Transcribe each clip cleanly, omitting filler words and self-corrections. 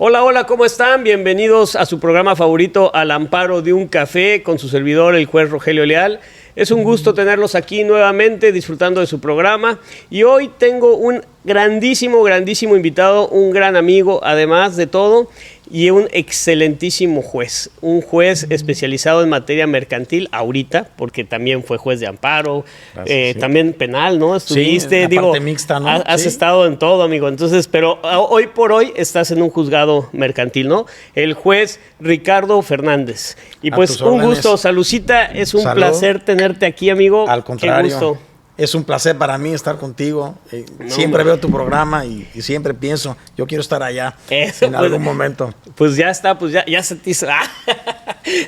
Hola, hola, ¿cómo están? Bienvenidos a su programa favorito, Al Amparo de un Café, con su servidor, el juez Rogelio Leal. Es un gusto tenerlos aquí nuevamente disfrutando de su programa. Y hoy tengo un grandísimo invitado, un gran amigo, además de todo, y un excelentísimo juez. Un juez especializado en materia mercantil ahorita, porque también fue juez de amparo, sí. También penal, ¿no? Estuviste, sí, la parte mixta, ¿no? Has estado en todo, amigo. Entonces, pero hoy por hoy estás en un juzgado mercantil, ¿no? El juez Ricardo Fernández. Y pues un gusto, Salucita, es un placer tenerte aquí, amigo. Al contrario. Qué gusto. Es un placer para mí estar contigo. Siempre veo tu programa y siempre pienso, yo quiero estar allá en algún momento. Pues ya está, pues ya se te hizo.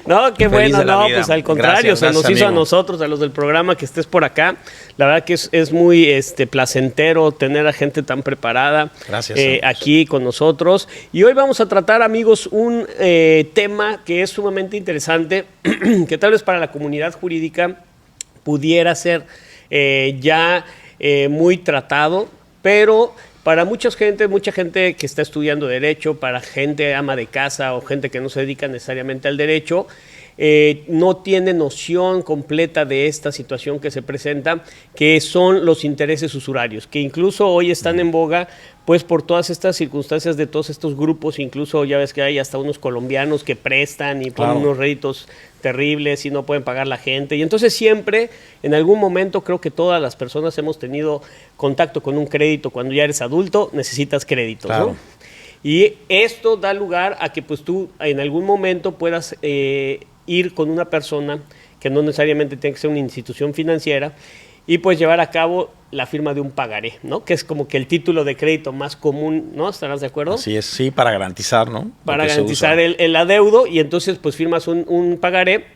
No, qué bueno, no, pues al contrario, gracias, nos hizo amigo. A nosotros, a los del programa, que estés por acá. La verdad que es muy placentero tener a gente tan preparada aquí con nosotros. Y hoy vamos a tratar, amigos, un tema que es sumamente interesante, que tal vez para la comunidad jurídica pudiera ser muy tratado, pero para mucha gente que está estudiando derecho, para gente ama de casa o gente que no se dedica necesariamente al derecho, no tiene noción completa de esta situación que se presenta, que son los intereses usurarios, que incluso hoy están en boga, pues por todas estas circunstancias de todos estos grupos. Incluso ya ves que hay hasta unos colombianos que prestan y ponen unos réditos terribles y no pueden pagar la gente. Y entonces siempre, en algún momento, creo que todas las personas hemos tenido contacto con un crédito. Cuando ya eres adulto, necesitas créditos, ¿no? Y esto da lugar a que pues tú en algún momento puedas ir con una persona que no necesariamente tiene que ser una institución financiera y pues llevar a cabo la firma de un pagaré, ¿no? Que es como que el título de crédito más común, ¿no? ¿Estarás de acuerdo? Así es, sí, para garantizar, ¿no? Para garantizar el adeudo, y entonces pues firmas un pagaré,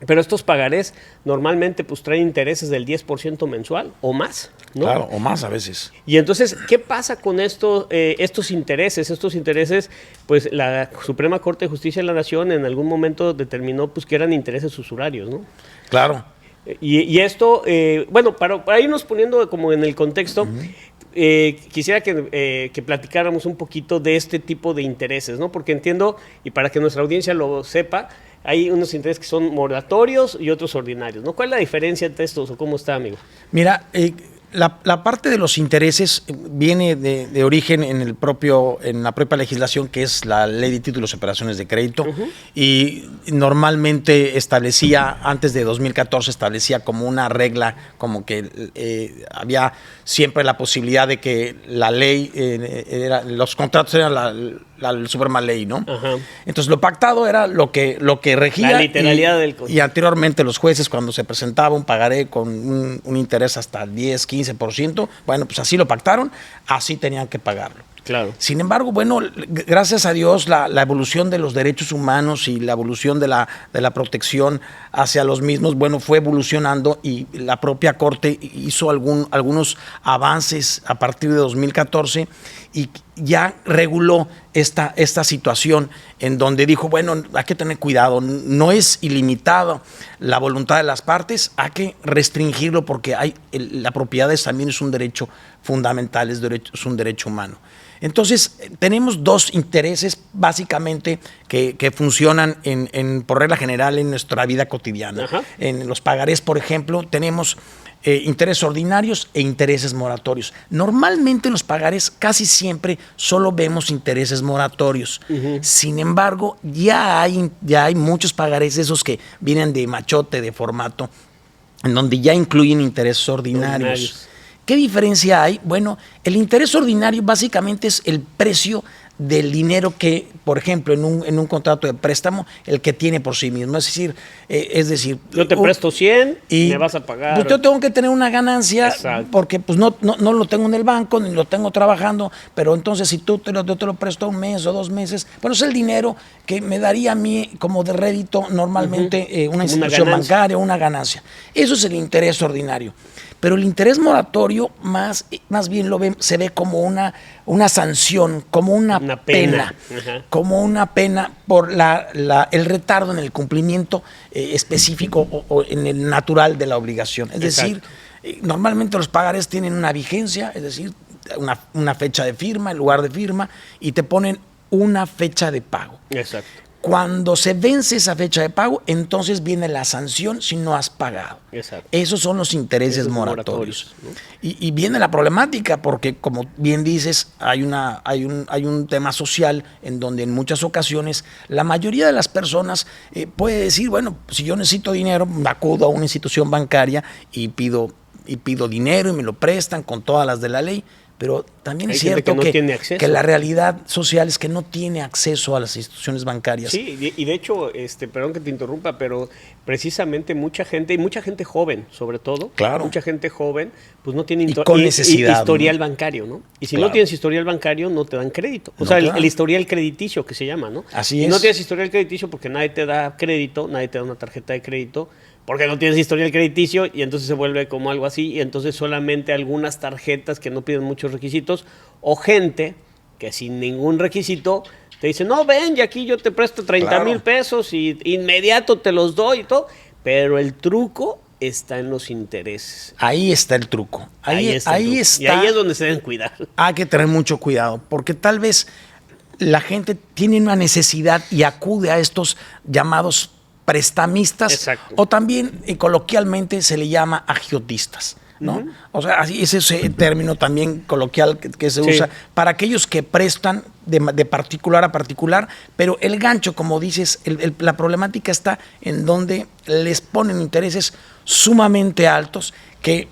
pero estos pagarés normalmente pues traen intereses del 10% mensual o más, ¿no? Claro, o más a veces. Y entonces, ¿qué pasa con estos intereses? Estos intereses, pues la Suprema Corte de Justicia de la Nación en algún momento determinó pues que eran intereses usurarios, ¿no? Claro. Y esto, bueno, para irnos poniendo como en el contexto, quisiera que platicáramos un poquito de este tipo de intereses, ¿no? Porque entiendo, y para que nuestra audiencia lo sepa, hay unos intereses que son moratorios y otros ordinarios, ¿no? ¿Cuál es la diferencia entre estos o cómo está, amigo? Mira, la parte de los intereses viene de origen en la propia legislación, que es la Ley de Títulos y Operaciones de Crédito, y normalmente antes de 2014 establecía como una regla, como que había siempre la posibilidad de que la ley, los contratos eran la suprema ley, ¿no? Ajá. Entonces lo pactado era lo que regía. La literalidad del contrato. Y anteriormente los jueces, cuando se presentaba un pagaré con un interés hasta 10, 15%, bueno, pues así lo pactaron, así tenían que pagarlo. Claro. Sin embargo, bueno, gracias a Dios, la evolución de los derechos humanos y la evolución de la protección hacia los mismos, bueno, fue evolucionando, y la propia Corte hizo algunos avances a partir de 2014 y ya reguló esta situación, en donde dijo, bueno, hay que tener cuidado, no es ilimitado la voluntad de las partes, hay que restringirlo, porque la propiedad también es un derecho fundamental, es un derecho humano. Entonces, tenemos dos intereses básicamente que funcionan por regla general en nuestra vida cotidiana. Ajá. En los pagarés, por ejemplo, tenemos intereses ordinarios e intereses moratorios. Normalmente en los pagarés casi siempre solo vemos intereses moratorios. Sin embargo, ya hay muchos pagarés, esos que vienen de machote, de formato, en donde ya incluyen intereses ordinarios. ¿Qué diferencia hay? Bueno, el interés ordinario básicamente es el precio del dinero que, por ejemplo, en un contrato de préstamo, el que tiene por sí mismo. Es decir, yo te presto 100 y me vas a pagar. Pues yo tengo que tener una ganancia. Exacto. Porque pues no lo tengo en el banco, ni lo tengo trabajando, pero entonces si yo te lo presto un mes o 2 meses, bueno, es el dinero que me daría a mí como de rédito normalmente una institución bancaria, una ganancia. Eso es el interés ordinario. Pero el interés moratorio más bien se ve como una sanción, como una pena. Como una pena por el retardo en el cumplimiento específico o en el natural de la obligación. Es decir, normalmente los pagarés tienen una vigencia, es decir, una fecha de firma, el lugar de firma, y te ponen una fecha de pago. Exacto. Cuando se vence esa fecha de pago, entonces viene la sanción si no has pagado. Exacto. Esos son los intereses Esos moratorios. ¿no? Y viene la problemática porque, como bien dices, hay un tema social en donde en muchas ocasiones la mayoría de las personas puede decir, bueno, si yo necesito dinero, acudo a una institución bancaria y pido dinero y me lo prestan con todas las de la ley. Pero también es cierto que la realidad social es que no tiene acceso a las instituciones bancarias. Sí, y de hecho, perdón que te interrumpa, pero precisamente mucha gente, y mucha gente joven sobre todo, claro, mucha gente joven, pues no tiene historial bancario, ¿no? Y si claro, no tienes historial bancario, no te dan crédito. O no sea, el historial crediticio que se llama, ¿no? Así es. Y no tienes historial crediticio porque nadie te da crédito, nadie te da una tarjeta de crédito, porque no tienes historial crediticio y entonces se vuelve como algo así y entonces solamente algunas tarjetas que no piden muchos requisitos o gente que sin ningún requisito te dice, no, ven, y aquí yo te presto 30,000 pesos y inmediato te los doy y todo, pero el truco está en los intereses. Ahí está el truco. Ahí está. Y ahí es donde se deben cuidar. Hay que tener mucho cuidado porque tal vez la gente tiene una necesidad y acude a estos llamados prestamistas. Exacto. O también coloquialmente se le llama agiotistas, ¿no? Uh-huh. O sea, así es ese término también coloquial que se usa para aquellos que prestan de particular a particular, pero el gancho, como dices, la problemática está en donde les ponen intereses sumamente altos que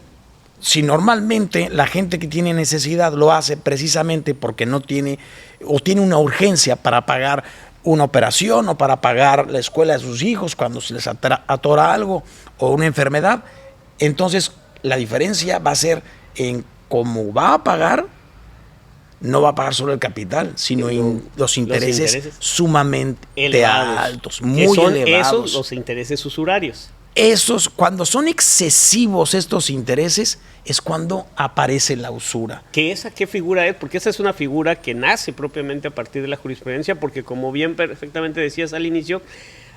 si normalmente la gente que tiene necesidad lo hace precisamente porque no tiene o tiene una urgencia para pagar una operación o para pagar la escuela de sus hijos cuando se les atora algo o una enfermedad, entonces la diferencia va a ser en cómo va a pagar, no va a pagar solo el capital, sino en los intereses sumamente elevados, altos, muy son elevados. Esos los intereses usurarios. Cuando son excesivos estos intereses, es cuando aparece la usura. ¿Qué figura es? Porque esa es una figura que nace propiamente a partir de la jurisprudencia, porque como bien perfectamente decías al inicio,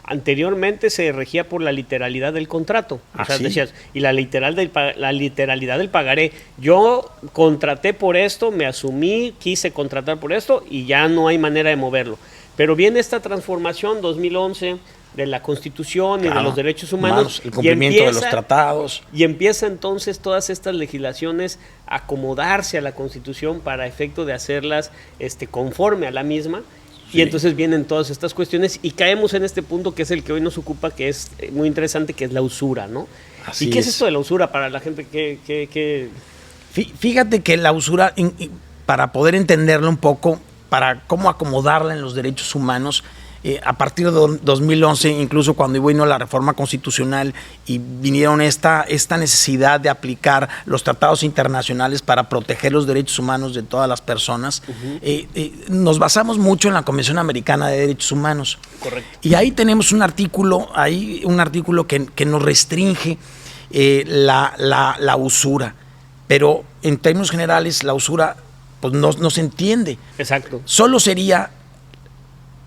anteriormente se regía por la literalidad del contrato. O sea, decías, y la literalidad del pagaré. Yo contraté por esto, me asumí, quise contratar por esto y ya no hay manera de moverlo. Pero viene esta transformación 2011 de la Constitución y de los derechos humanos. El cumplimiento de los tratados. Y empieza entonces todas estas legislaciones a acomodarse a la Constitución para efecto de hacerlas conforme a la misma. Sí. Y entonces vienen todas estas cuestiones y caemos en este punto que es el que hoy nos ocupa, que es muy interesante, que es la usura, ¿no? Así ¿Y qué es esto de la usura para la gente que... Fíjate que la usura, para poder entenderla un poco, para cómo acomodarla en los derechos humanos, a partir de 2011, incluso cuando vino la reforma constitucional y vinieron esta necesidad de aplicar los tratados internacionales para proteger los derechos humanos de todas las personas, nos basamos mucho en la Convención Americana de Derechos Humanos. Correcto. Y ahí tenemos un artículo que nos restringe la usura, pero en términos generales la usura pues no se entiende. Exacto. Solo sería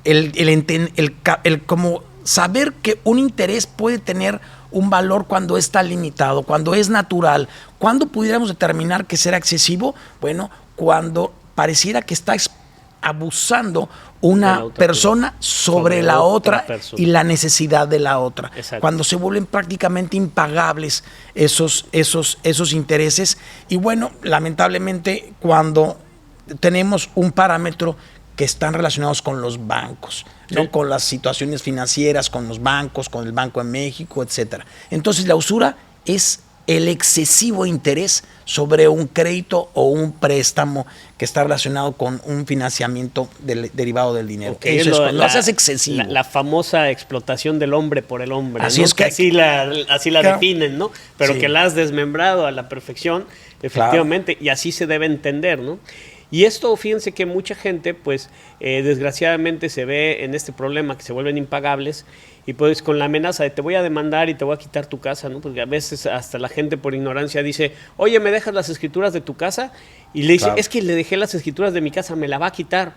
el como saber que un interés puede tener un valor cuando está limitado, cuando es natural. ¿Cuándo pudiéramos determinar que será excesivo? Bueno, cuando pareciera que está abusando una persona sobre la otra y la necesidad de la otra. Exacto. Cuando se vuelven prácticamente impagables esos intereses. Y bueno, lamentablemente cuando tenemos un parámetro que están relacionados con los bancos, ¿no? Sí. Con las situaciones financieras, con los bancos, con el Banco de México, etcétera. Entonces la usura es el excesivo interés sobre un crédito o un préstamo que está relacionado con un financiamiento derivado del dinero. Okay, eso es cuando lo haces excesivo. La famosa explotación del hombre por el hombre. Así, ¿no? es que así la claro, definen, ¿no? Pero sí, que la has desmembrado a la perfección, efectivamente, claro, y así se debe entender, ¿no? Y esto, fíjense que mucha gente, pues, desgraciadamente se ve en este problema que se vuelven impagables y pues con la amenaza de te voy a demandar y te voy a quitar tu casa, ¿no? Porque a veces hasta la gente por ignorancia dice, oye, ¿me dejas las escrituras de tu casa? Y le dice, claro, es que le dejé las escrituras de mi casa, me la va a quitar.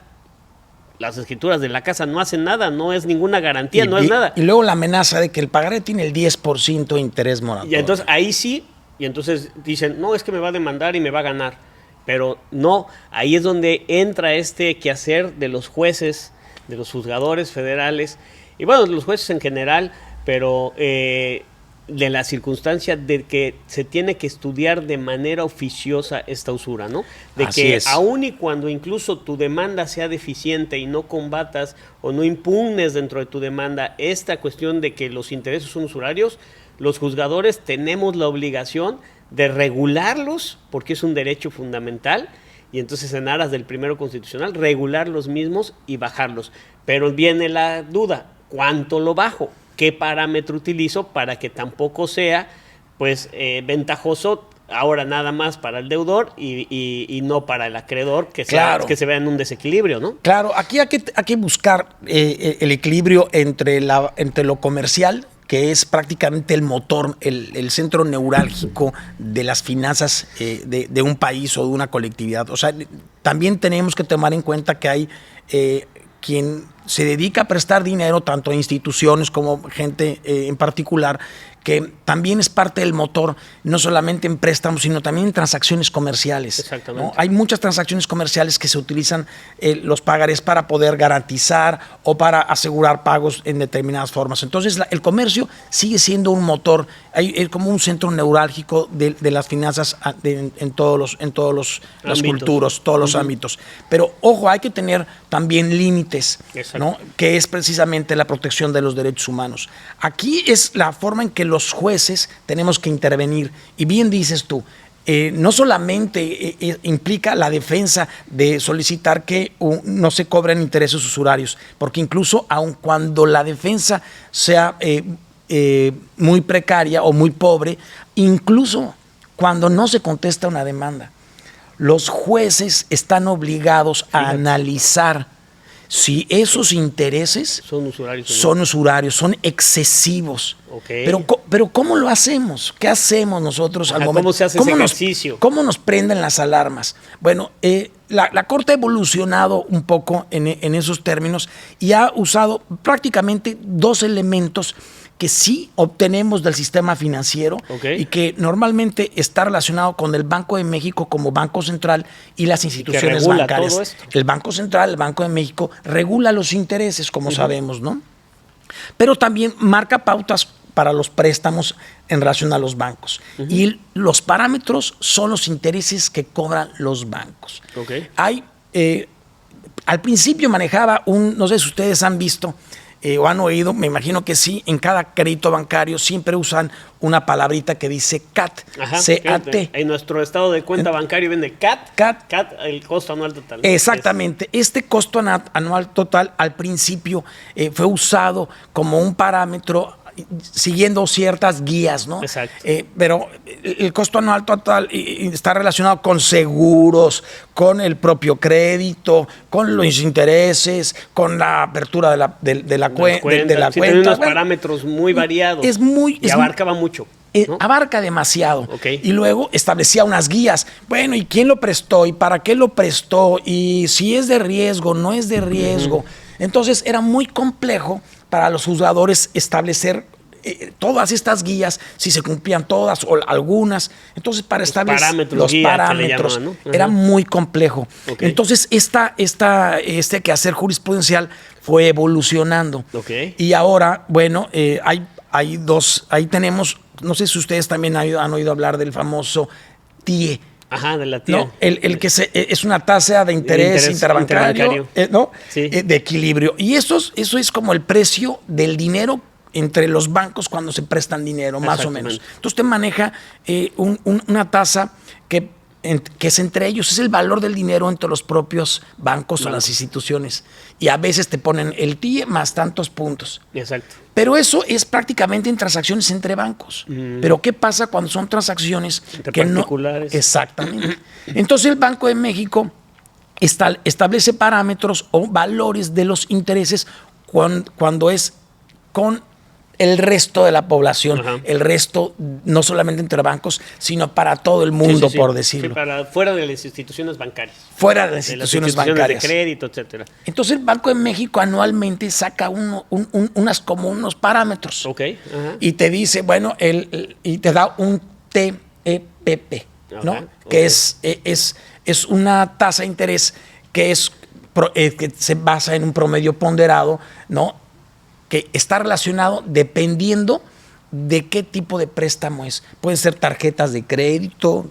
Las escrituras de la casa no hacen nada, no es ninguna garantía, no es nada. Y luego la amenaza de que el pagaré tiene el 10% de interés moratorio. Y entonces ahí sí, y entonces dicen, no, es que me va a demandar y me va a ganar. Pero no, ahí es donde entra este quehacer de los jueces, de los juzgadores federales, y bueno, de los jueces en general, pero de la circunstancia de que se tiene que estudiar de manera oficiosa esta usura, ¿no? De Así que es. aun y cuando incluso tu demanda sea deficiente y no combatas o no impugnes dentro de tu demanda esta cuestión de que los intereses son usurarios, los juzgadores tenemos la obligación de regularlos, porque es un derecho fundamental, y entonces en aras del primero constitucional, regular los mismos y bajarlos. Pero viene la duda, ¿cuánto lo bajo? ¿Qué parámetro utilizo para que tampoco sea pues ventajoso ahora nada más para el deudor y no para el acreedor, que Claro. se vea en un desequilibrio, ¿no? Claro, aquí hay que buscar el equilibrio entre lo comercial, que es prácticamente el motor, el centro neurálgico de las finanzas de un país o de una colectividad. O sea, también tenemos que tomar en cuenta que hay quien se dedica a prestar dinero tanto a instituciones como gente en particular, que también es parte del motor, no solamente en préstamos, sino también en transacciones comerciales. Exactamente. ¿No? Hay muchas transacciones comerciales que se utilizan los pagarés para poder garantizar o para asegurar pagos en determinadas formas. Entonces, el comercio sigue siendo un motor, es como un centro neurálgico de las finanzas en todos las culturas, todos los ámbitos. Pero, ojo, hay que tener también límites, ¿no? Que es precisamente la protección de los derechos humanos. Aquí es la forma en que los jueces tenemos que intervenir. Y bien dices tú, no solamente implica la defensa de solicitar que no se cobren intereses usurarios, porque incluso aun cuando la defensa sea muy precaria o muy pobre, incluso cuando no se contesta una demanda, los jueces están obligados a analizar si esos intereses son usurarios, son excesivos. Okay. Pero ¿cómo lo hacemos? ¿Qué hacemos nosotros al momento? ¿Cómo se hace ese ejercicio? ¿Cómo nos prenden las alarmas? Bueno, la Corte ha evolucionado un poco en esos términos y ha usado prácticamente dos elementos que sí obtenemos del sistema financiero y que normalmente está relacionado con el Banco de México como Banco Central y las instituciones bancarias. El Banco Central, el Banco de México, regula los intereses, como sabemos, ¿no? Pero también marca pautas para los préstamos en relación a los bancos. Y los parámetros son los intereses que cobran los bancos. Hay, al principio manejaba no sé si ustedes han visto, o han oído, me imagino que sí, en cada crédito bancario siempre usan una palabrita que dice CAT, C-A-T. En nuestro estado de cuenta bancario viene CAT, el costo anual total. Exactamente. Este costo anual total al principio fue usado como un parámetro siguiendo ciertas guías, ¿no? Exacto. Pero el costo anual total está relacionado con seguros, con el propio crédito, con los intereses, con la apertura de la cuenta. Tiene unos parámetros muy variados. Y abarcaba mucho. ¿no? Abarca demasiado. Y luego establecía unas guías. Bueno, ¿y quién lo prestó? ¿Y para qué lo prestó? ¿Y si es de riesgo? ¿No es de riesgo? Entonces era muy complejo para los juzgadores establecer todas estas guías, si se cumplían todas o algunas. Entonces, para establecer los parámetros, ¿no? Era muy complejo. Entonces, este quehacer jurisprudencial fue evolucionando. Y ahora, bueno, ahí tenemos, no sé si ustedes también han oído hablar del famoso TIE. Ajá, de la TIE. ¿No? El que es una tasa de interés interbancario, ¿no? Sí. De equilibrio. Y eso es como el precio del dinero entre los bancos cuando se prestan dinero, más o menos. Entonces usted maneja una tasa que es entre ellos, es el valor del dinero entre los propios bancos o las instituciones. Y a veces te ponen el TIE más tantos puntos. Exacto. Pero eso es prácticamente en transacciones entre bancos. Pero ¿qué pasa cuando son transacciones entre que particulares? No? Exactamente. Entonces el Banco de México establece parámetros o valores de los intereses cuando es con el resto de la población, el resto no solamente entre bancos, sino para todo el mundo, por decirlo. Fuera de las instituciones bancarias. Fuera de las instituciones bancarias. De crédito, etcétera. Entonces el Banco de México anualmente saca unos parámetros. Y te dice, bueno, y te da un TEPP, ¿no? Que es es una tasa de interés que que se basa en un promedio ponderado, ¿no? Que está relacionado dependiendo de qué tipo de préstamo es. Pueden ser tarjetas de crédito,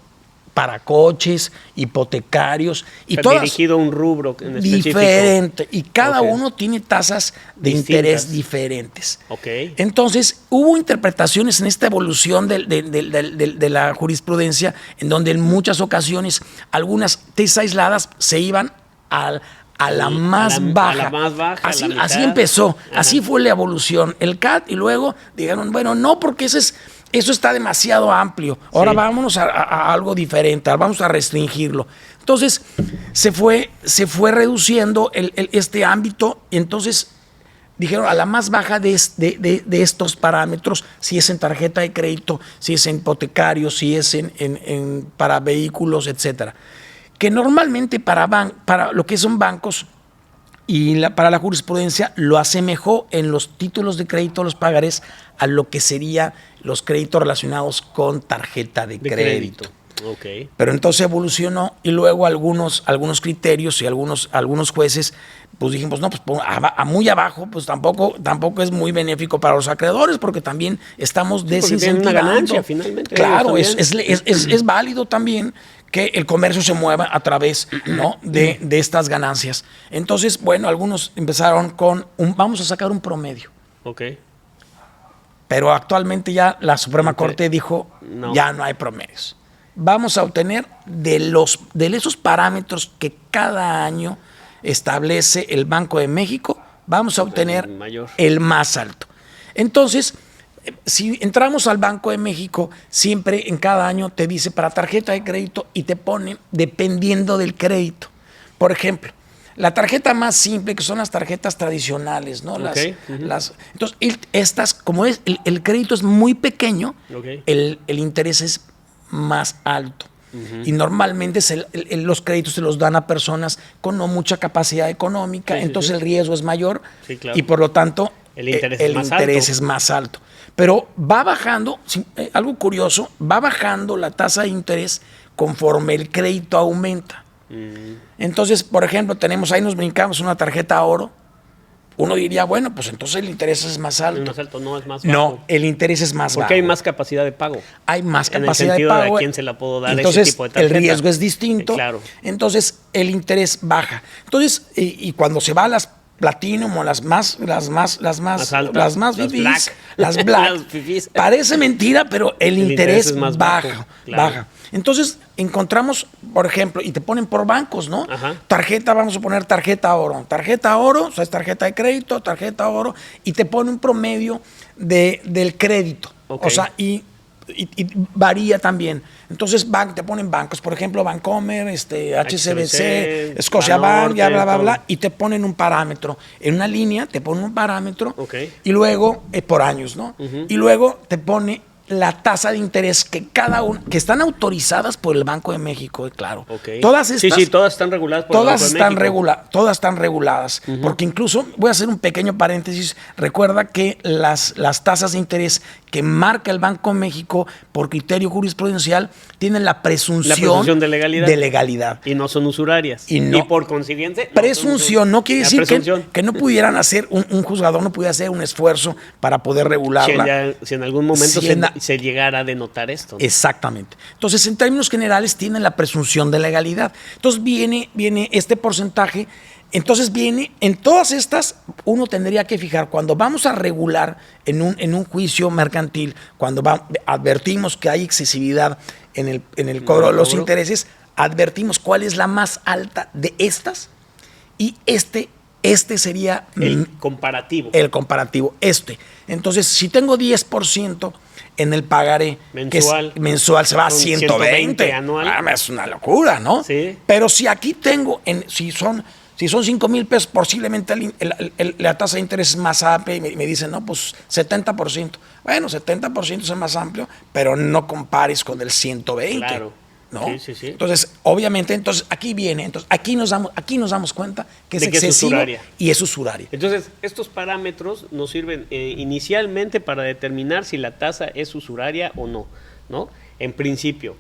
para coches, hipotecarios y todo dirigido a un rubro en específico. Diferente, y cada uno tiene tasas de interés diferentes. Entonces hubo interpretaciones en esta evolución de la jurisprudencia en donde en muchas ocasiones algunas tesis aisladas se iban a la más baja. Así empezó, así fue la evolución. El CAT, y luego dijeron, bueno, no, porque eso está demasiado amplio. Ahora vámonos a algo diferente, vamos a restringirlo. Entonces se fue reduciendo este ámbito, y entonces dijeron a la más baja de estos parámetros, si es en tarjeta de crédito, si es en hipotecario, si es para vehículos, etcétera. Que normalmente para lo que son bancos y para la jurisprudencia lo asemejó en los títulos de crédito, los pagarés, a lo que serían los créditos relacionados con tarjeta de crédito. Pero entonces evolucionó, y luego algunos criterios y algunos jueces pues dijimos, no, pues muy abajo pues tampoco es muy benéfico para los acreedores, porque también estamos desincentivando. Una ganancia, finalmente. Claro, es válido también que el comercio se mueva a través, ¿no?, de estas ganancias. Entonces, bueno, algunos empezaron con vamos a sacar un promedio. Pero actualmente ya la Suprema Corte dijo, ya no hay promedios. Vamos a obtener de esos parámetros que cada año establece el Banco de México, vamos a obtener el más alto. Entonces, si entramos al Banco de México, siempre en cada año te dice para tarjeta de crédito y te pone dependiendo del crédito. Por ejemplo, la tarjeta más simple, que son las tarjetas tradicionales, ¿no? Entonces, estas, como el crédito es muy pequeño, el interés es más alto. Y normalmente los créditos se los dan a personas con no mucha capacidad económica, entonces el riesgo es mayor, y por lo tanto el interés es más alto. Pero va bajando, algo curioso, va bajando la tasa de interés conforme el crédito aumenta. Entonces, por ejemplo, ahí nos brincamos una tarjeta oro. Uno diría, bueno, pues entonces el interés es más alto. Es más alto, no es más bajo. No, el interés es más bajo. Porque hay más capacidad de pago. Hay más capacidad de pago. De a quién se la puedo dar. Entonces, ese tipo de tarjeta. El riesgo es distinto. Claro. Entonces, el interés baja. Entonces, y cuando se va a las Platinum o las más fifís, las black, parece mentira, pero el interés es más baja. Entonces encontramos, por ejemplo, y te ponen por bancos, ¿no? Tarjeta, vamos a poner tarjeta oro, o sea, es tarjeta de crédito, tarjeta oro, y te pone un promedio del crédito. O sea, y varía también. Entonces te ponen bancos, por ejemplo, Bancomer, HSBC, Scotiabank, bla, bla, bla, y te ponen un parámetro. En una línea te ponen un parámetro, y luego, por años, ¿no? Y luego te pone la tasa de interés que que están autorizadas por el Banco de México, claro. Todas estas. Sí, todas están reguladas por el Banco de México. Todas están reguladas. Porque incluso, voy a hacer un pequeño paréntesis, recuerda que las tasas de interés que marca el Banco de México por criterio jurisprudencial tienen la presunción de legalidad. Y no son usurarias. Y por consiguiente. Presunción no quiere decir que no pudieran hacer, un juzgador no pudiera hacer un esfuerzo para poder regularla. Si en algún momento se llegara a denotar esto, ¿no? Exactamente. Entonces, en términos generales, tienen la presunción de legalidad. Entonces, viene este porcentaje. Entonces en todas estas, uno tendría que fijar, cuando vamos a regular en un juicio mercantil, cuando advertimos que hay excesividad en el cobro de los intereses, advertimos cuál es la más alta de estas, y este sería el comparativo. Entonces, si tengo 10% en el pagaré mensual, se va a 120 anual. Es una locura, ¿no? Sí. Pero si aquí tengo, si son 5,000 pesos, posiblemente la tasa de interés es más amplia, y me dicen, no, pues 70%. Bueno, 70% es más amplio, pero no compares con el 120. Claro. ¿No? Sí. Entonces, obviamente, aquí nos damos cuenta que es excesivo y es usuraria. Entonces, estos parámetros nos sirven inicialmente para determinar si la tasa es usuraria o no, ¿no? En principio.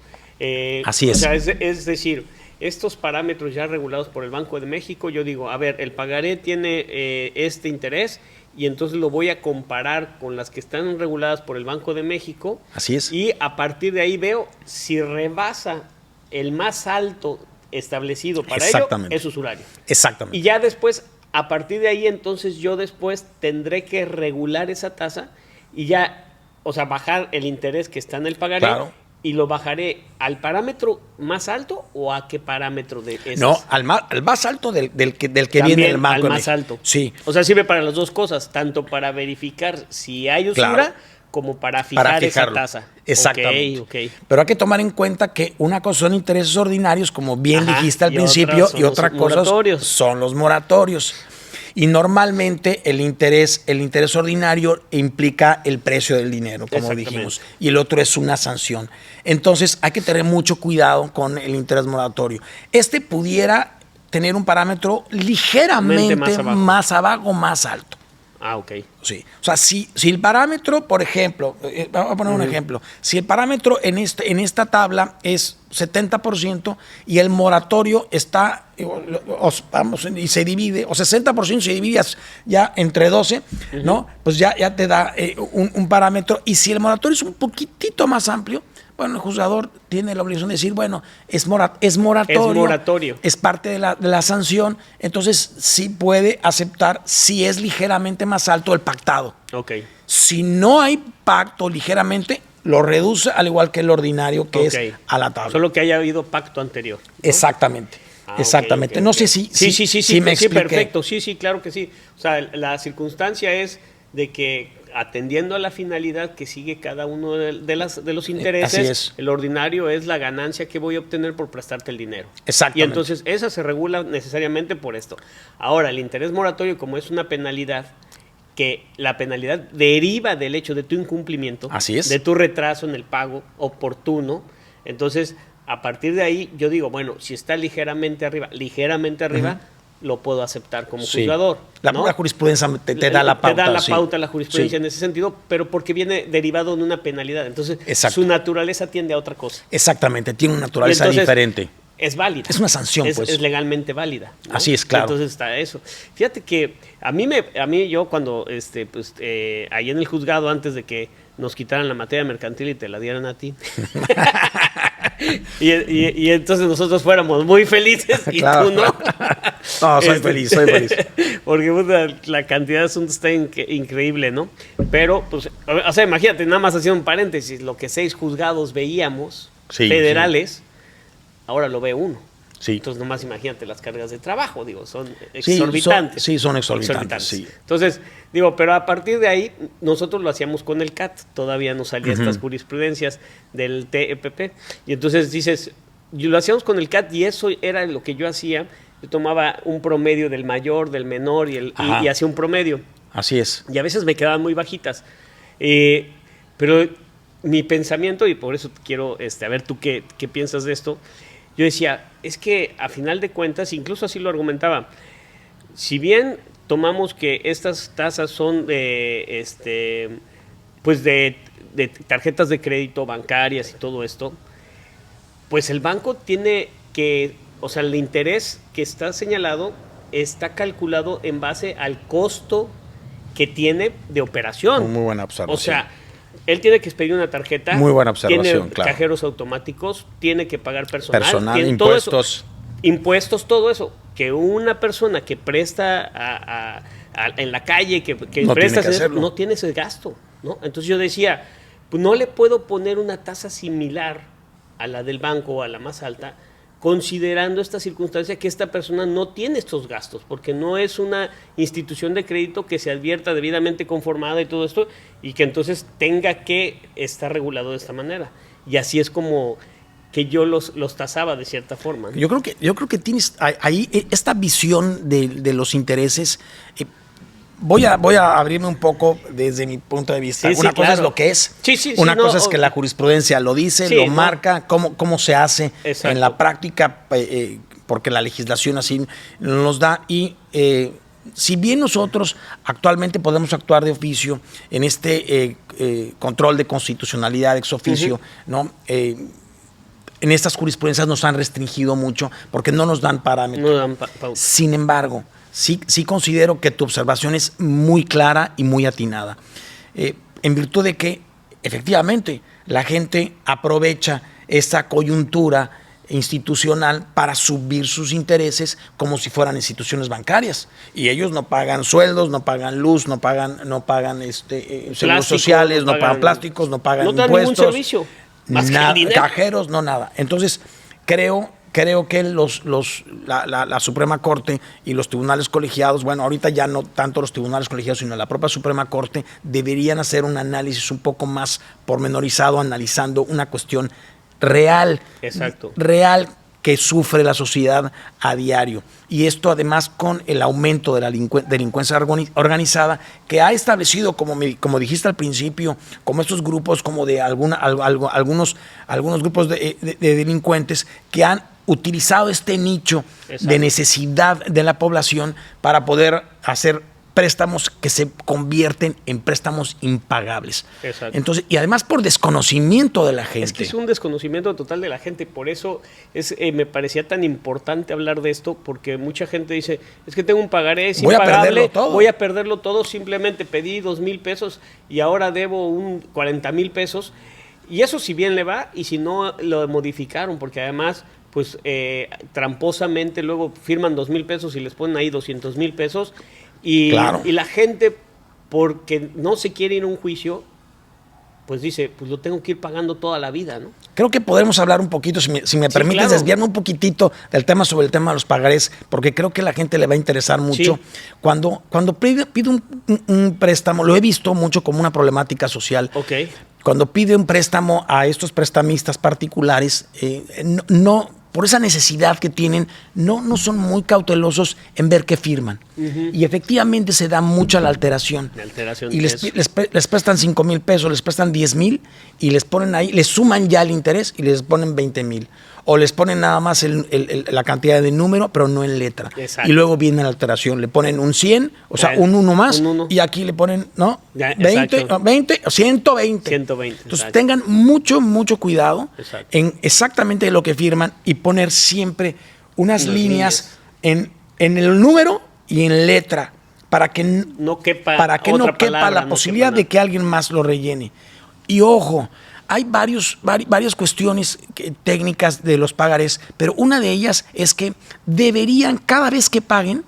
Así es. O sea, es decir, estos parámetros ya regulados por el Banco de México, yo digo, a ver, el pagaré tiene este interés y entonces lo voy a comparar con las que están reguladas por el Banco de México. Así es. Y a partir de ahí veo si rebasa el más alto establecido para ello, es usurario. Exactamente. Y ya después, a partir de ahí, entonces yo después tendré que regular esa tasa y ya, o sea, bajar el interés que está en el pagaré. Claro. Y lo bajaré al parámetro más alto o a qué parámetro de esas. No, al más alto del que También viene el Banco al de más México. alto. Sí. O sea, sirve para las dos cosas, tanto para verificar si hay usura, Claro, como para fijar esa tasa. Exactamente. Okay. Pero hay que tomar en cuenta que una cosa son intereses ordinarios, como bien Ajá, dijiste al y principio, otras y otra son cosa moratorios. son los moratorios. Y normalmente el interés ordinario implica el precio del dinero, como dijimos, y el otro es una sanción. Entonces hay que tener mucho cuidado con el interés moratorio. Este pudiera tener un parámetro ligeramente más abajo o más alto. Ah, ok. Sí. O sea, si el parámetro, por ejemplo, vamos a poner un ejemplo, si el parámetro en esta tabla es 70% y el moratorio está, y se divide, o 60% se divide ya entre 12, ¿no? Pues ya te da un parámetro. Y si el moratorio es un poquitito más amplio, bueno, el juzgador tiene la obligación de decir, bueno, es moratorio. Es parte de la sanción, entonces sí puede aceptar si es ligeramente más alto el pactado. Okay. Si no hay pacto ligeramente, lo reduce al igual que el ordinario, que es a la tabla. Solo que haya habido pacto anterior, ¿no? Exactamente. Exactamente. Okay. No sé si me expliqué. Sí, perfecto. Sí, claro que sí. O sea, la circunstancia es de que atendiendo a la finalidad que sigue cada uno de los intereses, el ordinario es la ganancia que voy a obtener por prestarte el dinero. Exactamente. Y entonces esa se regula necesariamente por esto. Ahora, el interés moratorio, como es una penalidad, que la penalidad deriva del hecho de tu incumplimiento, así es, de tu retraso en el pago oportuno, entonces a partir de ahí yo digo, bueno, si está ligeramente arriba, lo puedo aceptar como juzgador. La jurisprudencia te da la pauta. Te da la pauta la jurisprudencia en ese sentido, pero porque viene derivado de una penalidad. Entonces, su naturaleza tiende a otra cosa. Exactamente, tiene una naturaleza diferente. Es válida. Es una sanción, pues. Es legalmente válida, ¿no? Así es, claro. Entonces está eso. Fíjate que a mí yo cuando, ahí en el juzgado, antes de que nos quitaran la materia mercantil y te la dieran a ti, y entonces nosotros fuéramos muy felices y tú no. No, soy feliz. Porque la cantidad de asuntos está increíble, ¿no? Pero, pues, o sea, imagínate, nada más haciendo un paréntesis, lo que 6 juzgados veíamos, federales, ahora lo ve uno. Sí. Entonces, nomás imagínate las cargas de trabajo, son exorbitantes. Son exorbitantes. Sí. Entonces, pero a partir de ahí, nosotros lo hacíamos con el CAT, todavía no salía estas jurisprudencias del TEPP. Y entonces dices, lo hacíamos con el CAT y eso era lo que yo hacía. Yo tomaba un promedio del mayor, del menor y hacía un promedio. Así es. Y a veces me quedaban muy bajitas. Pero mi pensamiento, y por eso quiero a ver tú qué piensas de esto, yo decía, es que a final de cuentas, incluso así lo argumentaba, si bien tomamos que estas tasas son de tarjetas de crédito bancarias y todo esto, pues el banco tiene que, o sea, el interés que está señalado está calculado en base al costo que tiene de operación. Muy buena observación. O sea, él tiene que expedir una tarjeta. Muy buena observación, tiene claro. Cajeros automáticos, tiene que pagar personal, impuestos. Impuestos, todo eso. Que una persona que presta en la calle, que no presta, no tiene ese gasto, ¿no? Entonces yo decía, pues no le puedo poner una tasa similar a la del banco o a la más alta, considerando esta circunstancia que esta persona no tiene estos gastos, porque no es una institución de crédito que se advierta debidamente conformada y todo esto, y que entonces tenga que estar regulado de esta manera. Y así es como que yo los tasaba de cierta forma, ¿no? Yo creo que tienes ahí esta visión de los intereses. Voy a abrirme un poco desde mi punto de vista. Una cosa es lo que es. Una cosa es que la jurisprudencia lo dice, lo marca, cómo se hace en la práctica, porque la legislación así nos da. Y si bien nosotros actualmente podemos actuar de oficio en este control de constitucionalidad ex oficio, ¿no? en estas jurisprudencias nos han restringido mucho porque no nos dan parámetros. No dan pauta. Sin embargo, sí considero que tu observación es muy clara y muy atinada. En virtud de que, efectivamente, la gente aprovecha esa coyuntura institucional para subir sus intereses como si fueran instituciones bancarias, y ellos no pagan sueldos, no pagan luz, no pagan seguros sociales, no pagan plásticos, no pagan impuestos, no dan ningún servicio, más que el dinero. Cajeros, no nada. Entonces creo que la Suprema Corte y los tribunales colegiados, bueno, ahorita ya no tanto los tribunales colegiados, sino la propia Suprema Corte, deberían hacer un análisis un poco más pormenorizado, analizando una cuestión real, exacto, real que sufre la sociedad a diario. Y esto además con el aumento de la delincuencia organizada, que ha establecido, como dijiste al principio, como estos grupos, como de algunos grupos de delincuentes que han utilizado este nicho de necesidad de la población para poder hacer préstamos que se convierten en préstamos impagables. Exacto. Entonces, y además por desconocimiento de la gente. Es que es un desconocimiento total de la gente, por eso me parecía tan importante hablar de esto, porque mucha gente dice, es que tengo un pagaré, es impagable, voy a perderlo todo, simplemente pedí 2,000 pesos y ahora debo 40,000 pesos, y eso si bien le va, y si no lo modificaron, porque además pues tramposamente luego firman 2,000 pesos y les ponen ahí 200,000 pesos, y la gente, porque no se quiere ir a un juicio, pues dice, pues lo tengo que ir pagando toda la vida, ¿no? Creo que podemos hablar un poquito, si me permites, claro, desviarme un poquitito del tema sobre el tema de los pagarés, porque creo que a la gente le va a interesar mucho. Sí. Cuando pide un préstamo, lo he visto mucho como una problemática social. Okay. Cuando pide un préstamo a estos prestamistas particulares, no por esa necesidad que tienen, no son muy cautelosos en ver qué firman. Uh-huh. Y efectivamente se da mucha la alteración. Y les prestan 5,000 pesos, les prestan 10,000 y les ponen ahí, les suman ya el interés y les ponen 20,000. O les ponen nada más la cantidad de número, pero no en letra. Exacto. Y luego viene la alteración. Le ponen un 100, o sea, un 1 más, y aquí le ponen, ¿no? Ya, 20, 120. 120. Entonces tengan mucho cuidado en exactamente lo que firman y poner siempre unas líneas en el número y en letra para que no quepa la posibilidad de que alguien más lo rellene. Y ojo, hay varias cuestiones técnicas de los pagarés, pero una de ellas es que deberían, cada vez que paguen,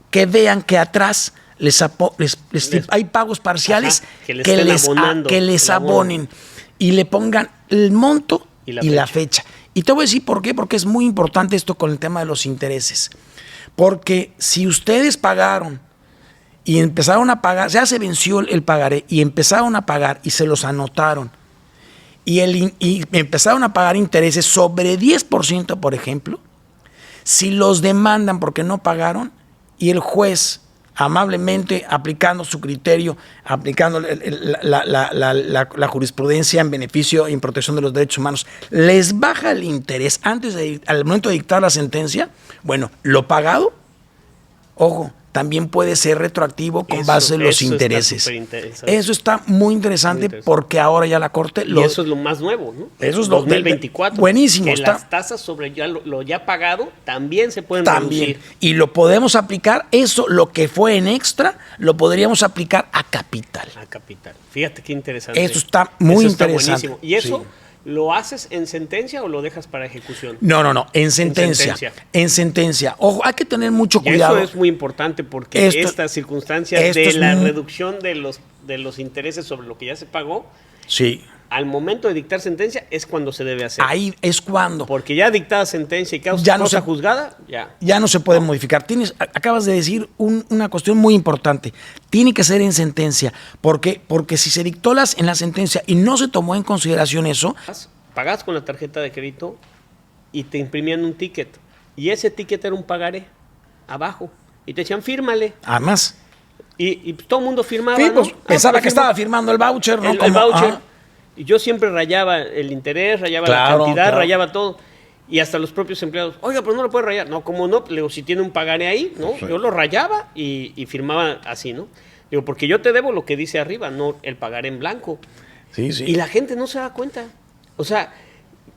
que vean que atrás hay pagos parciales, ajá, que les abonen y le pongan el monto y la fecha. Y te voy a decir por qué, porque es muy importante esto con el tema de los intereses. Porque si ustedes pagaron y empezaron a pagar, ya se venció el pagaré y empezaron a pagar y se los anotaron, y empezaron a pagar intereses sobre 10%, por ejemplo, si los demandan porque no pagaron y el juez amablemente aplicando su criterio, aplicando la jurisprudencia en beneficio y en protección de los derechos humanos, les baja el interés al momento de dictar la sentencia, bueno, lo pagado, ojo, también puede ser retroactivo con base en los intereses. Eso está muy interesante porque ahora ya la Corte... Y eso es lo más nuevo, ¿no? Eso es 2024. Buenísimo. Que las tasas sobre lo ya pagado también se pueden reducir. Y lo podemos aplicar, eso, lo que fue en extra, lo podríamos aplicar a capital. A capital. Fíjate qué interesante. Eso está muy interesante. Buenísimo. Y eso... Sí. ¿Lo haces en sentencia o lo dejas para ejecución? No, en sentencia. En sentencia. Ojo, hay que tener mucho cuidado. Eso es muy importante porque esta circunstancia de la reducción de los intereses sobre lo que ya se pagó, sí, al momento de dictar sentencia es cuando se debe hacer. Ahí es cuando. Porque ya dictada sentencia y causa juzgada, ya no se puede modificar. Acabas de decir una cuestión muy importante. Tiene que ser en sentencia. Porque si se dictó en la sentencia y no se tomó en consideración eso. Pagas con la tarjeta de crédito y te imprimían un ticket. Y ese ticket era un pagaré abajo. Y te decían, fírmale. Además. Y todo el mundo firmaba. Sí, pues, pensaba que estaba firmando el voucher, ¿no? El voucher. Ajá. Y yo siempre rayaba el interés, rayaba la cantidad, rayaba todo. Y hasta los propios empleados, oiga, pero no lo puede rayar. No, ¿cómo no? Le digo, si tiene un pagaré ahí, ¿no? Sí. Yo lo rayaba y firmaba así, ¿no? Digo, porque yo te debo lo que dice arriba, no el pagaré en blanco. Sí. Y la gente no se da cuenta. O sea,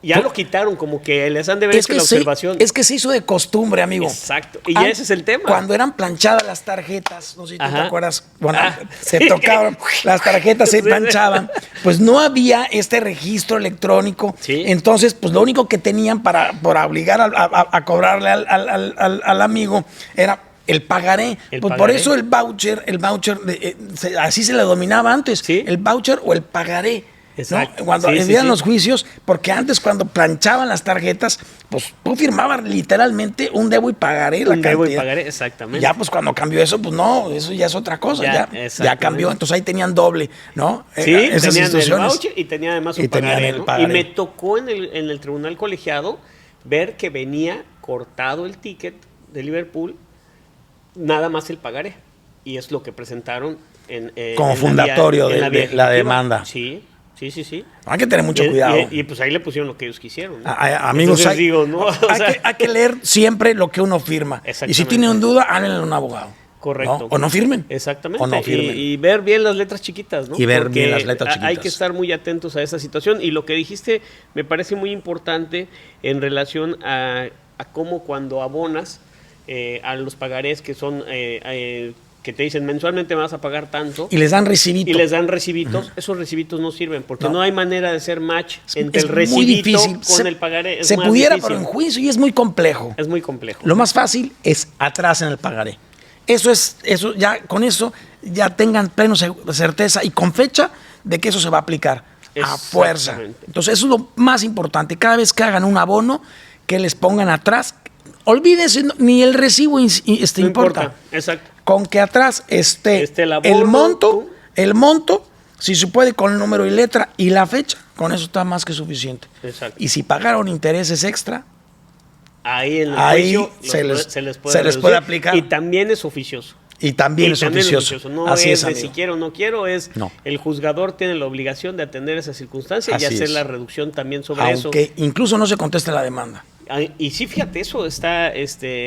Ya lo quitaron, como que les han de ver Es que, la observación. es que se hizo de costumbre, amigo. Exacto. Y ese es el tema. Cuando eran planchadas las tarjetas, no sé si tú te Ajá. acuerdas, bueno, se sí. tocaban, las tarjetas se Sí, sí. planchaban, pues no había este registro electrónico. Sí. Entonces, pues lo único que tenían para obligar a cobrarle al amigo era el pagaré. El Pues por pagaré. eso el voucher, así se le dominaba antes, Sí. el voucher o el pagaré. ¿No? Exacto. Cuando Sí, sí, habían sí. los juicios, porque antes cuando planchaban las tarjetas, pues tú firmabas literalmente un debo y pagaré la Un debo y cantidad. pagaré, exactamente. Ya pues cuando cambió eso, pues no, eso ya es otra cosa, Ya, ya exactamente. cambió, entonces ahí tenían doble, ¿no? Sí, Esas tenían el instituciones. voucher y tenían además Y un tenían pagaré, el ¿no? pagaré. Y me tocó en el tribunal colegiado ver que venía cortado el ticket de Liverpool, nada más el pagaré. Y es lo que presentaron Como en fundatorio en de vía la ejecutiva. demanda. Sí. Hay que tener mucho Y- cuidado. Y pues ahí le pusieron lo que ellos quisieron, ¿no? Amigos, Entonces digo, ¿no? O sea, hay que leer siempre lo que uno firma. Y si Exactamente. tienen duda, háblenle a un abogado. correcto. ¿no? O no firmen. Exactamente. O no firmen. Y ver bien las letras chiquitas, ¿no? Y ver Porque bien las letras hay chiquitas. que estar muy atentos a esa situación. Y lo que dijiste me parece muy importante en relación a cómo cuando abonas a los pagarés que son que te dicen mensualmente me vas a pagar tanto Y les dan recibito. y les dan recibitos, esos recibitos no sirven porque no, hay manera de hacer match entre Es el muy recibito difícil. con el pagaré. Es se más pudiera, difícil. pero en juicio y es muy complejo. Es muy complejo. Lo más fácil es atrás en el pagaré. Eso ya con eso ya tengan pleno certeza y con fecha de que eso se va a aplicar a fuerza. Exactamente. Entonces eso es lo más importante. Cada vez que hagan un abono, que les pongan atrás, olvídense, ni el recibo No importa. Exacto. Con que atrás esté El abono, el monto, si se puede con el número y letra y la fecha, con eso está más que suficiente. Exacto. Y si pagaron intereses extra, Ahí en el Ahí juicio se les puede puede reducir. aplicar. Y también es oficioso. y también es oficioso. No Así es es, de amigo. si quiero o no quiero, es No. el juzgador tiene la obligación de atender esa circunstancia y Así hacer es. la reducción también sobre eso. Aunque incluso no se conteste la demanda. Y sí, fíjate, eso está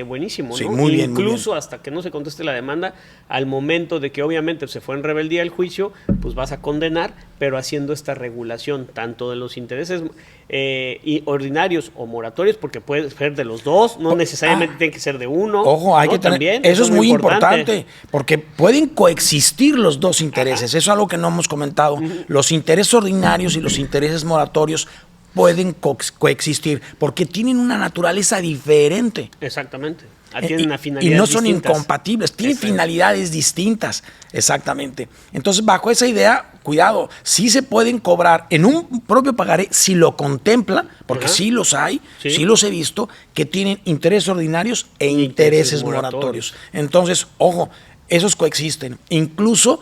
buenísimo, Sí, ¿no? muy bien, muy Incluso hasta que no se conteste la demanda, al momento de que obviamente se fue en rebeldía el juicio, pues vas a condenar, pero haciendo esta regulación tanto de los intereses y ordinarios o moratorios, porque puede ser de los dos, no necesariamente tiene que ser de uno. Ojo, hay ¿no? que tener. También, Eso es muy importante, porque pueden coexistir los dos intereses. Eso es algo que no hemos comentado. Los intereses ordinarios y los intereses moratorios pueden coexistir porque tienen una naturaleza diferente. Exactamente. Tienen una Y finalidad no son distintas. incompatibles, tienen Exacto. finalidades distintas. Exactamente. Entonces, bajo esa idea, cuidado, sí se pueden cobrar en un propio pagaré si lo contempla, porque Ajá. sí los hay, Sí. sí los he visto, que tienen intereses ordinarios e intereses moratorios. Entonces, ojo, esos coexisten. Incluso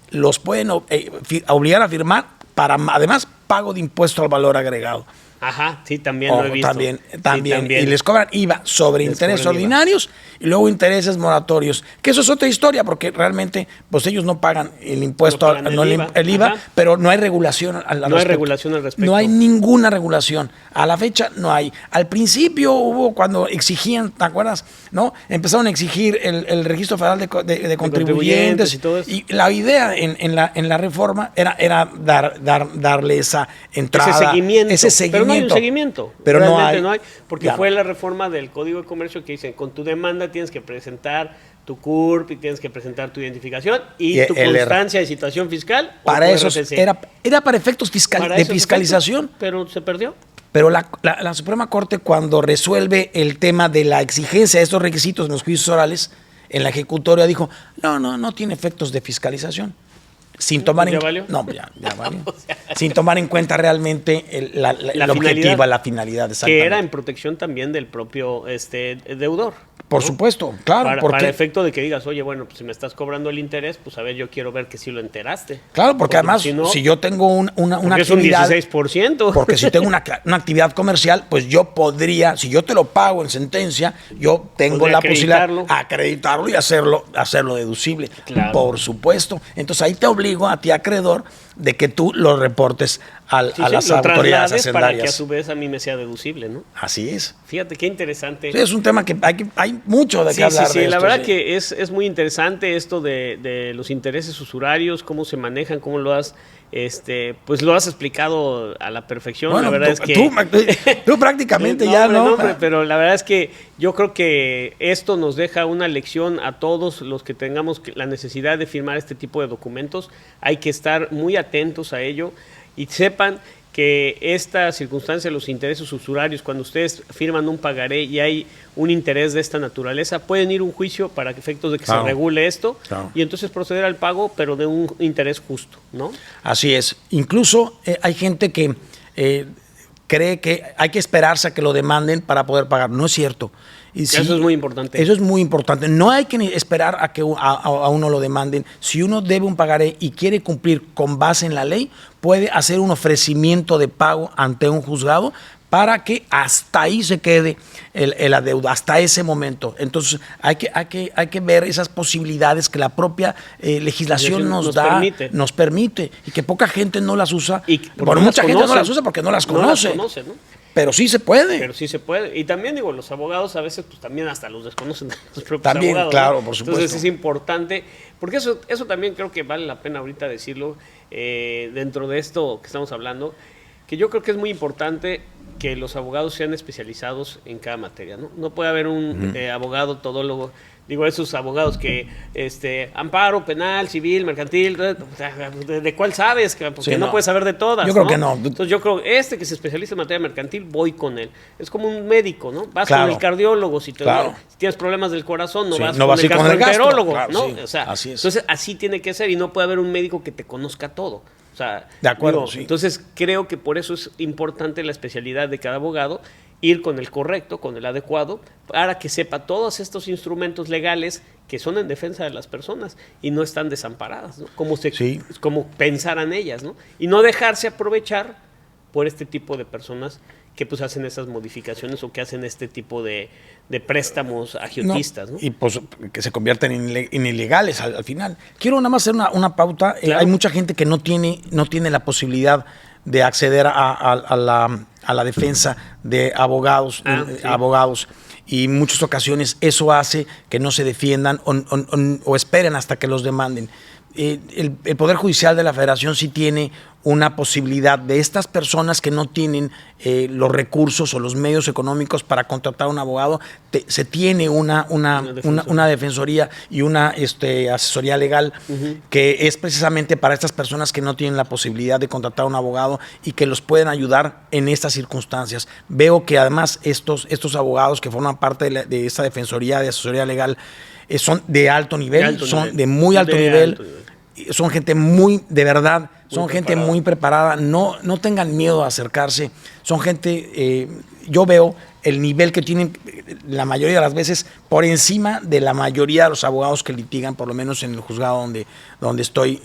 los pueden obligar a firmar para, además, pago de impuesto al valor agregado. Ajá, sí, también Ojo, lo he visto. También. Sí, Y les cobran IVA sobre Les intereses cobran IVA. ordinarios y luego intereses moratorios. Que eso es otra historia, porque realmente pues ellos no pagan el impuesto, No pagan el IVA. IVA, Ajá. pero no hay regulación al No hay respecto. regulación al respecto. No hay ninguna regulación. A la fecha no hay. Al principio hubo cuando exigían, ¿te acuerdas? ¿No? Empezaron a exigir el registro federal de contribuyentes contribuyentes y todo eso. Y la idea en la reforma era darle esa entrada. Ese seguimiento. Ese Pero no hay un seguimiento. seguimiento. Pero Realmente no hay. porque Ya. fue la reforma del Código de Comercio que dicen, con tu demanda tienes que presentar tu CURP y tienes que presentar tu identificación y Y tu el constancia de situación fiscal. o Para tu eso RFC. era para efectos Para de esos fiscalización. efectos, pero se perdió. Pero la Suprema Corte, cuando resuelve el tema de la exigencia de estos requisitos en los juicios orales, en la ejecutoria dijo, no tiene efectos de fiscalización. Sin tomar ¿Ya valió? No, ya valió. Sin tomar en cuenta realmente el objetivo, la finalidad. Que Exactamente. era en protección también del propio deudor. Por ¿no? supuesto, claro. Para efecto de que digas, oye, bueno, pues si me estás cobrando el interés, pues a ver, yo quiero ver que sí lo enteraste. Claro, porque además, si no, si yo tengo una porque es un actividad... 16%. Porque si tengo una actividad comercial, pues yo podría, si yo te lo pago en sentencia, yo tengo Podría la posibilidad acreditarlo. de acreditarlo y hacerlo deducible. Claro. Por supuesto. Entonces ahí te obligo a ti, acreedor, de que tú lo reportes a las lo autoridades traslades hacendarias. para que a su vez a mí me sea deducible, ¿no? Así es. Fíjate qué interesante. Sí, es un tema que hay mucho de qué hablar. Sí, de la esto, verdad sí. que es muy interesante esto de los intereses usurarios, cómo se manejan, cómo lo has, pues lo has explicado a la perfección. Bueno, la verdad es que tú prácticamente no, ya, hombre, ¿no? no, hombre, pero la verdad es que yo creo que esto nos deja una lección a todos los que tengamos la necesidad de firmar este tipo de documentos. Hay que estar muy atentos a ello y sepan que esta circunstancia, los intereses usurarios, cuando ustedes firman un pagaré y hay un interés de esta naturaleza, pueden ir a un juicio para efectos de que se regule esto y entonces proceder al pago, pero de un interés justo, ¿no? Así es. Incluso hay gente que cree que hay que esperarse a que lo demanden para poder pagar. No es cierto. Y eso es muy importante. Eso es muy importante. No hay que esperar a que a uno lo demanden. Si uno debe un pagaré y quiere cumplir con base en la ley, puede hacer un ofrecimiento de pago ante un juzgado para que hasta ahí se quede la deuda, hasta ese momento. Entonces hay que ver esas posibilidades que la propia legislación nos permite y que poca gente no las usa. Bueno, mucha gente no las usa porque no las conoce. ¿No? Pero sí se puede. Pero sí se puede. Y también, digo, los abogados a veces pues también hasta los desconocen los propios también, abogados. Claro, ¿no? por supuesto. Entonces es importante, porque eso también creo que vale la pena ahorita decirlo dentro de esto que estamos hablando, que yo creo que es muy importante que los abogados sean especializados en cada materia, ¿no? No puede haber un abogado todólogo, digo, esos abogados que amparo, penal, civil, mercantil, ¿de cuál sabes? Porque no puedes saber de todas. Yo creo que no. Entonces yo creo que que se especializa en materia mercantil, voy con él. Es como un médico, ¿no? Vas con el cardiólogo, si tienes problemas del corazón, no vas con el gastroenterólogo, ¿no? Sí, o sea, así es. Entonces así tiene que ser y no puede haber un médico que te conozca todo. O sea, de acuerdo, sí. Entonces creo que por eso es importante la especialidad de cada abogado, ir con el correcto, con el adecuado, para que sepa todos estos instrumentos legales que son en defensa de las personas y no están desamparadas, ¿no? Como pensaran ellas, ¿no? Y no dejarse aprovechar por este tipo de personas que pues hacen esas modificaciones o que hacen este tipo de préstamos agiotistas, ¿no? Y pues que se convierten en ilegales al final. Quiero nada más hacer una pauta. Claro. Hay mucha gente que no tiene la posibilidad de acceder a la defensa de abogados, abogados. Y en muchas ocasiones eso hace que no se defiendan o esperen hasta que los demanden. El Poder Judicial de la Federación sí tiene una posibilidad de estas personas que no tienen los recursos o los medios económicos para contratar a un abogado, se tiene una defensoría y una asesoría legal que es precisamente para estas personas que no tienen la posibilidad de contratar a un abogado y que los pueden ayudar en estas circunstancias. Veo que además estos abogados que forman parte de esta defensoría de asesoría legal son de alto nivel, de muy alto nivel. Son gente muy, de verdad, son gente muy preparada. No tengan miedo a acercarse. Son gente, yo veo el nivel que tienen la mayoría de las veces por encima de la mayoría de los abogados que litigan, por lo menos en el juzgado donde estoy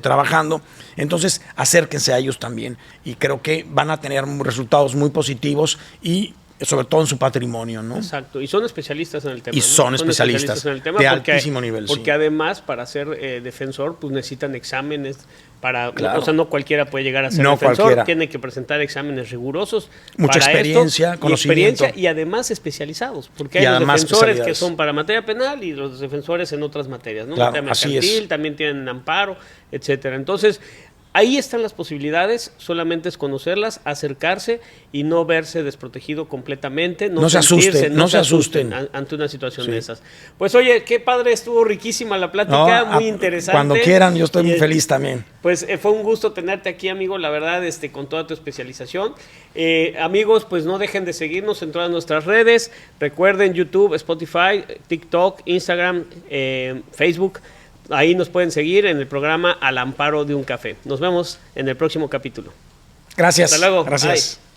trabajando. Entonces, acérquense a ellos también y creo que van a tener resultados muy positivos y sobre todo en su patrimonio, ¿no? Exacto, y son especialistas en el tema. Y son especialistas en el tema de altísimo nivel. Porque además, para ser defensor, pues necesitan exámenes o sea, no cualquiera puede llegar a ser defensor, tiene que presentar exámenes rigurosos. Mucha experiencia, conocimiento. Y además especializados, porque hay los defensores que son para materia penal y los defensores en otras materias, ¿no? Claro, materia mercantil, también tienen amparo, etcétera. Entonces, ahí están las posibilidades, solamente es conocerlas, acercarse y no verse desprotegido completamente. No se asusten ante una situación de esas. Pues oye, qué padre, estuvo riquísima la plática, muy interesante. Cuando quieran, yo estoy muy feliz también. Pues fue un gusto tenerte aquí, amigo, la verdad, con toda tu especialización. Amigos, pues no dejen de seguirnos en todas nuestras redes. Recuerden YouTube, Spotify, TikTok, Instagram, Facebook. Ahí nos pueden seguir en el programa Al Amparo de un Café. Nos vemos en el próximo capítulo. Gracias. Hasta luego. Gracias. Bye.